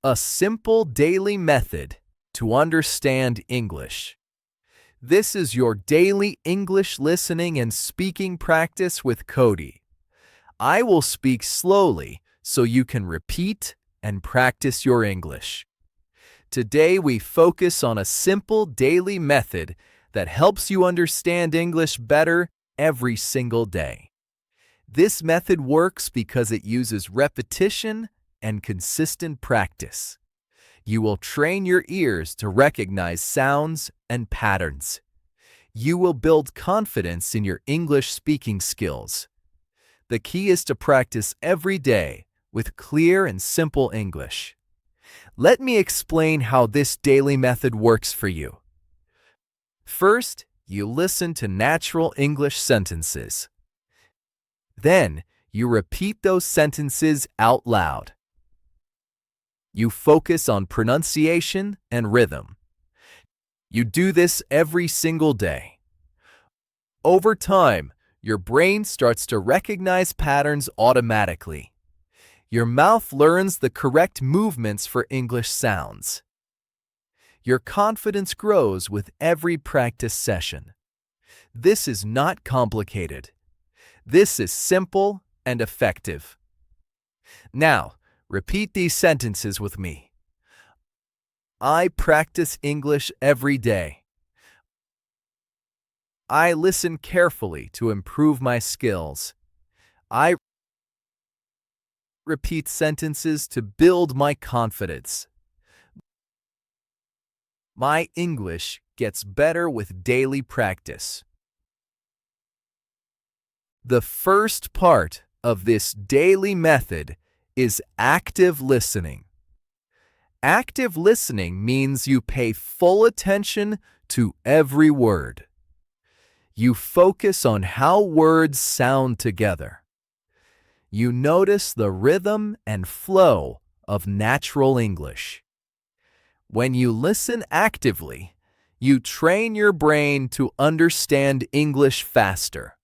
A simple daily method to understand English. This is your daily English listening and speaking practice with Cody. I will speak slowly so you can repeat and practice your English. Today we focus on a simple daily method that helps you understand English better every single day. This method works because it uses repetition and consistent practice. You will train your ears to recognize sounds and patterns. You will build confidence in your English speaking skills. The key is to practice every day with clear and simple English. Let me explain how this daily method works for you. First, you listen to natural English sentences. Then, you repeat those sentences out loud. You focus on pronunciation and rhythm. You do this every single day. Over time, your brain starts to recognize patterns automatically. Your mouth learns the correct movements for English sounds. Your confidence grows with every practice session. This is not complicated. This is simple and effective. Now, repeat these sentences with me. I practice English every day. I listen carefully to improve my skills. I repeat sentences to build my confidence. My English gets better with daily practice. The first part of this daily method is active listening. Active listening means you pay full attention to every word. You focus on how words sound together. You notice the rhythm and flow of natural English. When you listen actively, you train your brain to understand English faster.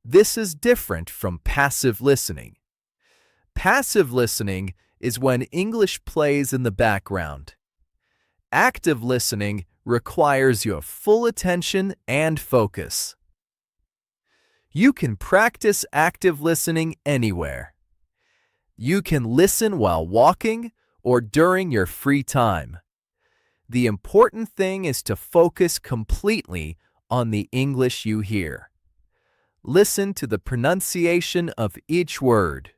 This is different from passive listening. Passive listening is when English plays in the background. Active listening requires your full attention and focus. You can practice active listening anywhere. You can listen while walking or during your free time. The important thing is to focus completely on the English you hear. Listen to the pronunciation of each word.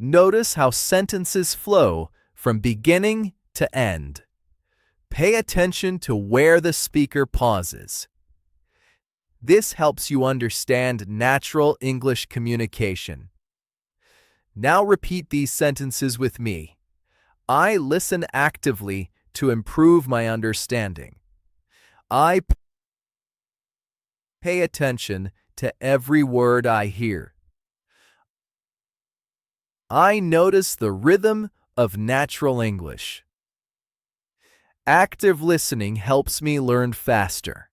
Notice how sentences flow from beginning to end. Pay attention to where the speaker pauses. This helps you understand natural English communication. Now repeat these sentences with me. I listen actively to improve my understanding. I pay attention to every word I hear. I notice the rhythm of natural English. Active listening helps me learn faster.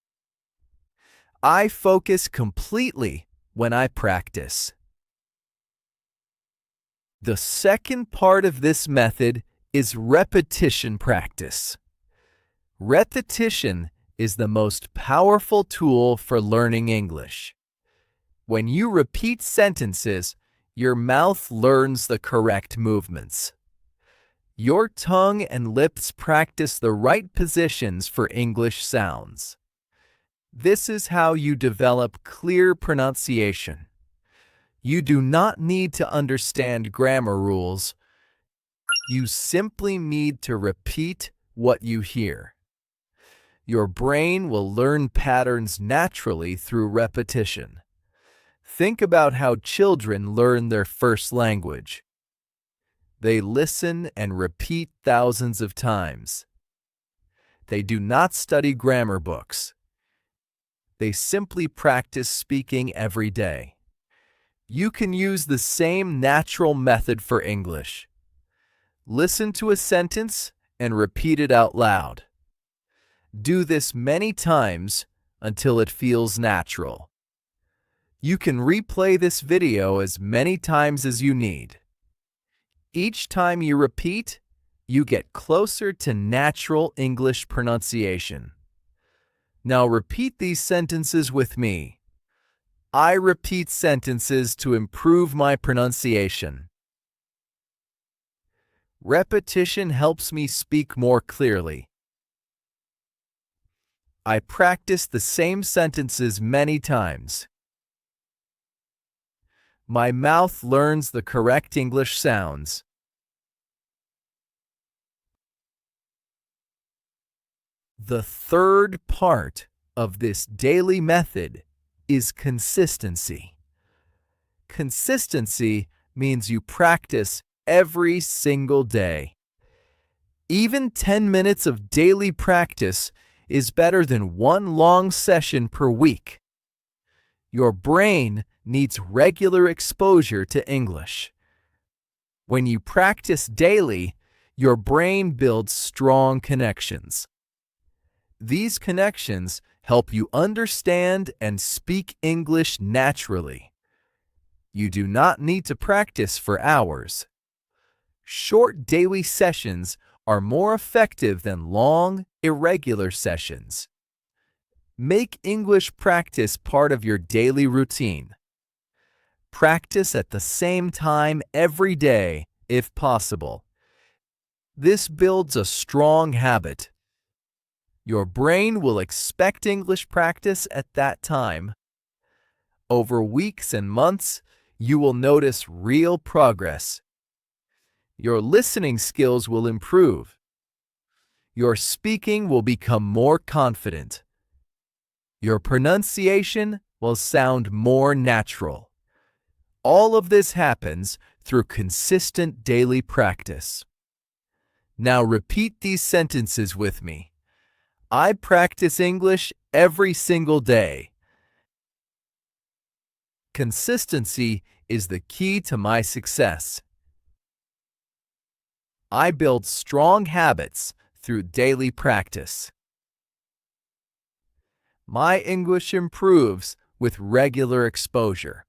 I focus completely when I practice. The second part of this method is repetition practice. Repetition is the most powerful tool for learning English. When you repeat sentences, your mouth learns the correct movements. Your tongue and lips practice the right positions for English sounds. This is how you develop clear pronunciation. You do not need to understand grammar rules. You simply need to repeat what you hear. Your brain will learn patterns naturally through repetition. Think about how children learn their first language. They listen and repeat thousands of times. They do not study grammar books. They simply practice speaking every day. You can use the same natural method for English. Listen to a sentence and repeat it out loud. Do this many times until it feels natural. You can replay this video as many times as you need. Each time you repeat, you get closer to natural English pronunciation. Now repeat these sentences with me. I repeat sentences to improve my pronunciation. Repetition helps me speak more clearly. I practice the same sentences many times. My mouth learns the correct English sounds. The third part of this daily method is consistency. Consistency means you practice every single day. Even 10 minutes of daily practice is better than one long session per week. Your brain needs regular exposure to English. When you practice daily, your brain builds strong connections. These connections help you understand and speak English naturally. You do not need to practice for hours. Short daily sessions are more effective than long, irregular sessions. Make English practice part of your daily routine. Practice at the same time every day, if possible. This builds a strong habit. Your brain will expect English practice at that time. Over weeks and months, you will notice real progress. Your listening skills will improve. Your speaking will become more confident. Your pronunciation will sound more natural. All of this happens through consistent daily practice. Now repeat these sentences with me. I practice English every single day. Consistency is the key to my success. I build strong habits through daily practice. My English improves with regular exposure.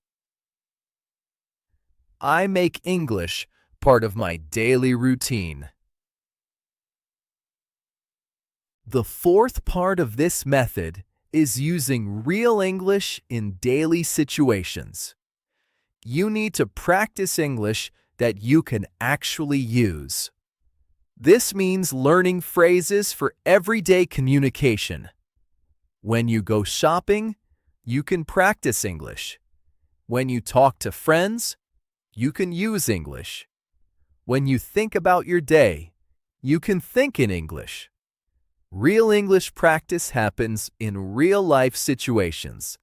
I make English part of my daily routine. The fourth part of this method is using real English in daily situations. You need to practice English that you can actually use. This means learning phrases for everyday communication. When you go shopping, you can practice English. When you talk to friends, you can use English. When you think about your day, you can think in English. Real English practice happens in real-life situations.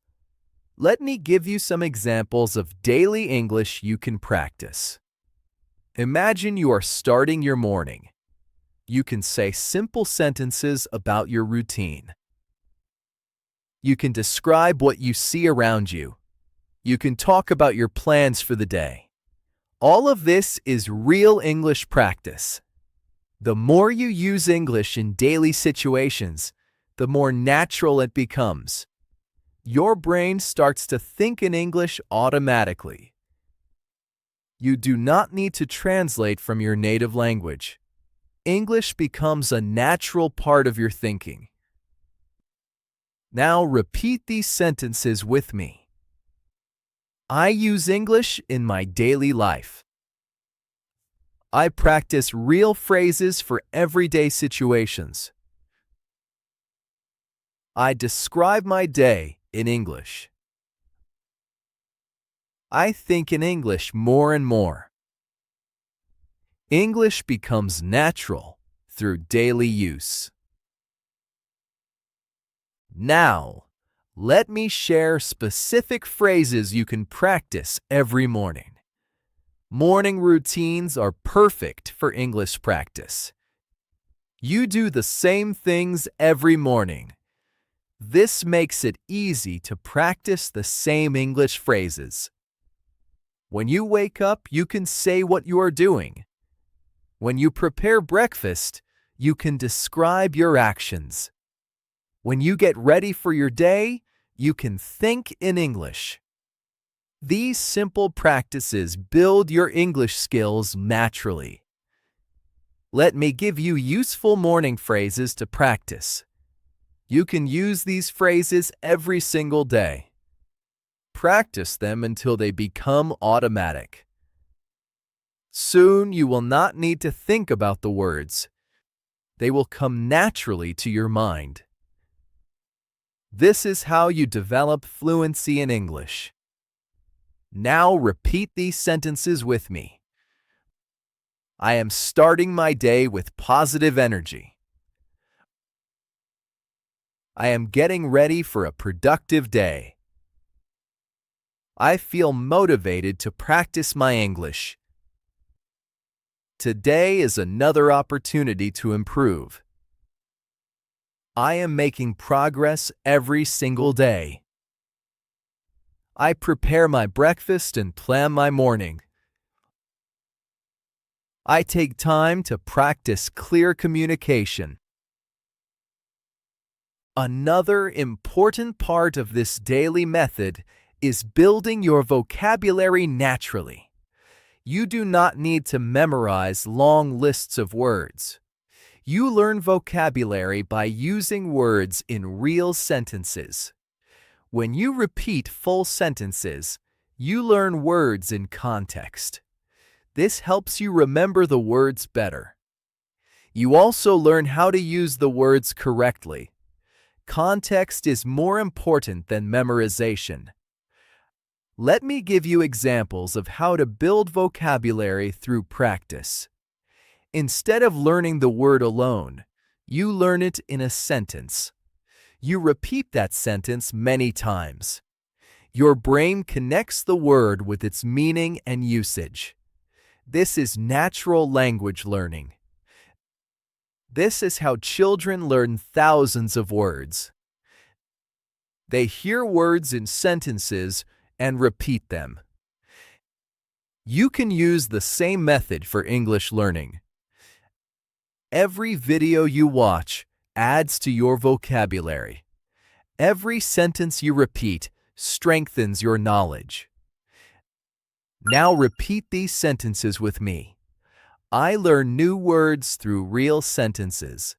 Let me give you some examples of daily English you can practice. Imagine you are starting your morning. You can say simple sentences about your routine. You can describe what you see around you. You can talk about your plans for the day. All of this is real English practice. The more you use English in daily situations, the more natural it becomes. Your brain starts to think in English automatically. You do not need to translate from your native language. English becomes a natural part of your thinking. Now repeat these sentences with me. I use English in my daily life. I practice real phrases for everyday situations. I describe my day in English. I think in English more and more. English becomes natural through daily use. Now, let me share specific phrases you can practice every morning. Morning routines are perfect for English practice. You do the same things every morning. This makes it easy to practice the same English phrases. When you wake up, you can say what you are doing. When you prepare breakfast, you can describe your actions. When you get ready for your day, you can think in English. These simple practices build your English skills naturally. Let me give you useful morning phrases to practice. You can use these phrases every single day. Practice them until they become automatic. Soon you will not need to think about the words. They will come naturally to your mind. This is how you develop fluency in English. Now repeat these sentences with me. I am starting my day with positive energy. I am getting ready for a productive day. I feel motivated to practice my English. Today is another opportunity to improve. I am making progress every single day. I prepare my breakfast and plan my morning. I take time to practice clear communication. Another important part of this daily method is building your vocabulary naturally. You do not need to memorize long lists of words. You learn vocabulary by using words in real sentences. When you repeat full sentences, you learn words in context. This helps you remember the words better. You also learn how to use the words correctly. Context is more important than memorization. Let me give you examples of how to build vocabulary through practice. Instead of learning the word alone, you learn it in a sentence. You repeat that sentence many times. Your brain connects the word with its meaning and usage. This is natural language learning. This is how children learn thousands of words. They hear words in sentences and repeat them. You can use the same method for English learning. Every video you watch adds to your vocabulary. Every sentence you repeat strengthens your knowledge. Now repeat these sentences with me. I learn new words through real sentences.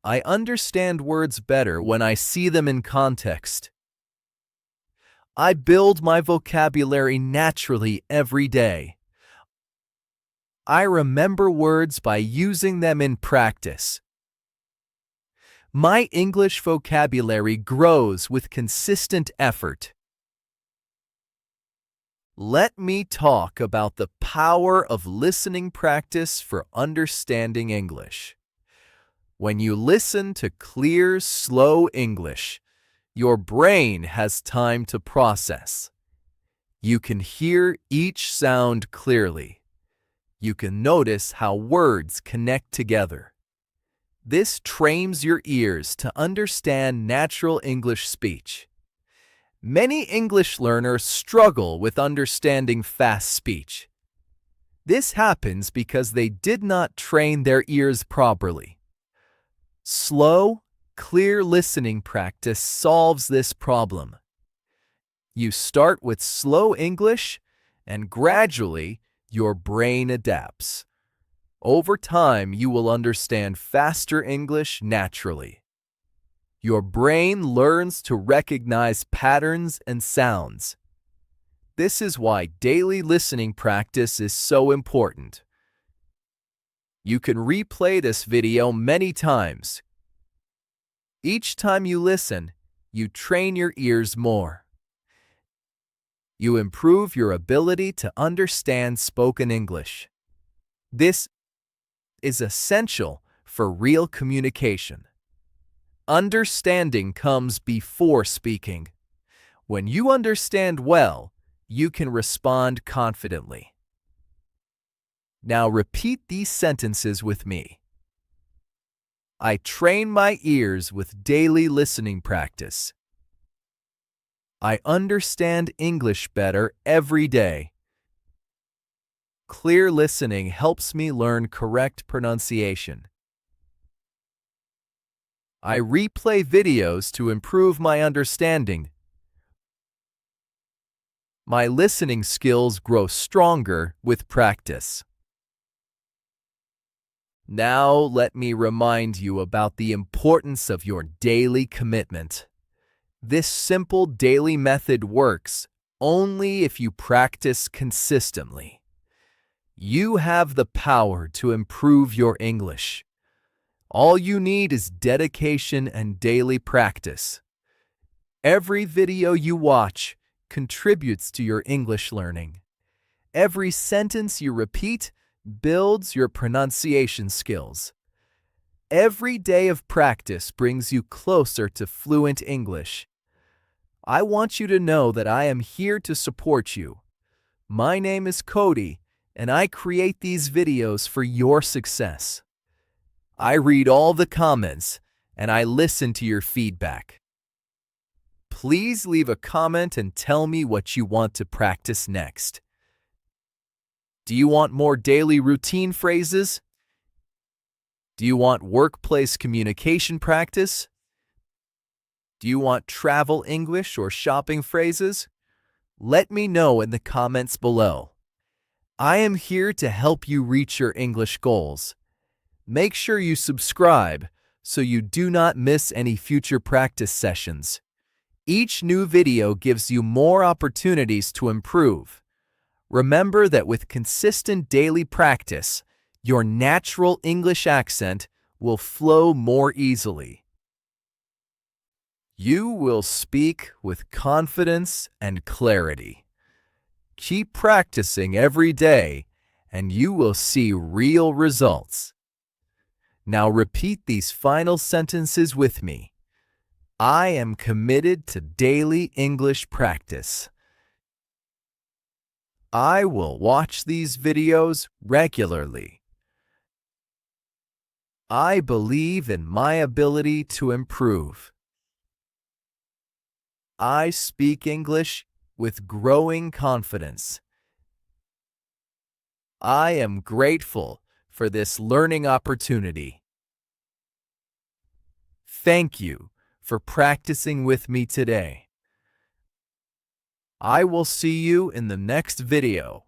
I understand words better when I see them in context. I build my vocabulary naturally every day. I remember words by using them in practice. My English vocabulary grows with consistent effort. Let me talk about the power of listening practice for understanding English. When you listen to clear, slow English, your brain has time to process. You can hear each sound clearly. You can notice how words connect together. This trains your ears to understand natural English speech. Many English learners struggle with understanding fast speech. This happens because they did not train their ears properly. Slow, clear listening practice solves this problem. You start with slow English, and gradually your brain adapts. Over time, you will understand faster English naturally. Your brain learns to recognize patterns and sounds. This is why daily listening practice is so important. You can replay this video many times. Each time you listen, you train your ears more. You improve your ability to understand spoken English. This is essential for real communication. Understanding comes before speaking. When you understand well, you can respond confidently. Now repeat these sentences with me. I train my ears with daily listening practice. I understand English better every day. Clear listening helps me learn correct pronunciation. I replay videos to improve my understanding. My listening skills grow stronger with practice. Now let me remind you about the importance of your daily commitment. This simple daily method works only if you practice consistently. You have the power to improve your English. All you need is dedication and daily practice. Every video you watch contributes to your English learning. Every sentence you repeat builds your pronunciation skills. Every day of practice brings you closer to fluent English. I want you to know that I am here to support you. My name is Cody, and I create these videos for your success. I read all the comments, and I listen to your feedback. Please leave a comment and tell me what you want to practice next. Do you want more daily routine phrases? Do you want workplace communication practice? Do you want travel English or shopping phrases? Let me know in the comments below. I am here to help you reach your English goals. Make sure you subscribe so you do not miss any future practice sessions. Each new video gives you more opportunities to improve. Remember that with consistent daily practice, your natural English accent will flow more easily. You will speak with confidence and clarity. Keep practicing every day, and you will see real results. Now repeat these final sentences with me. I am committed to daily English practice. I will watch these videos regularly. I believe in my ability to improve. I speak English with growing confidence. I am grateful for this learning opportunity. Thank you for practicing with me today. I will see you in the next video.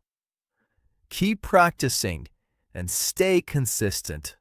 Keep practicing and stay consistent.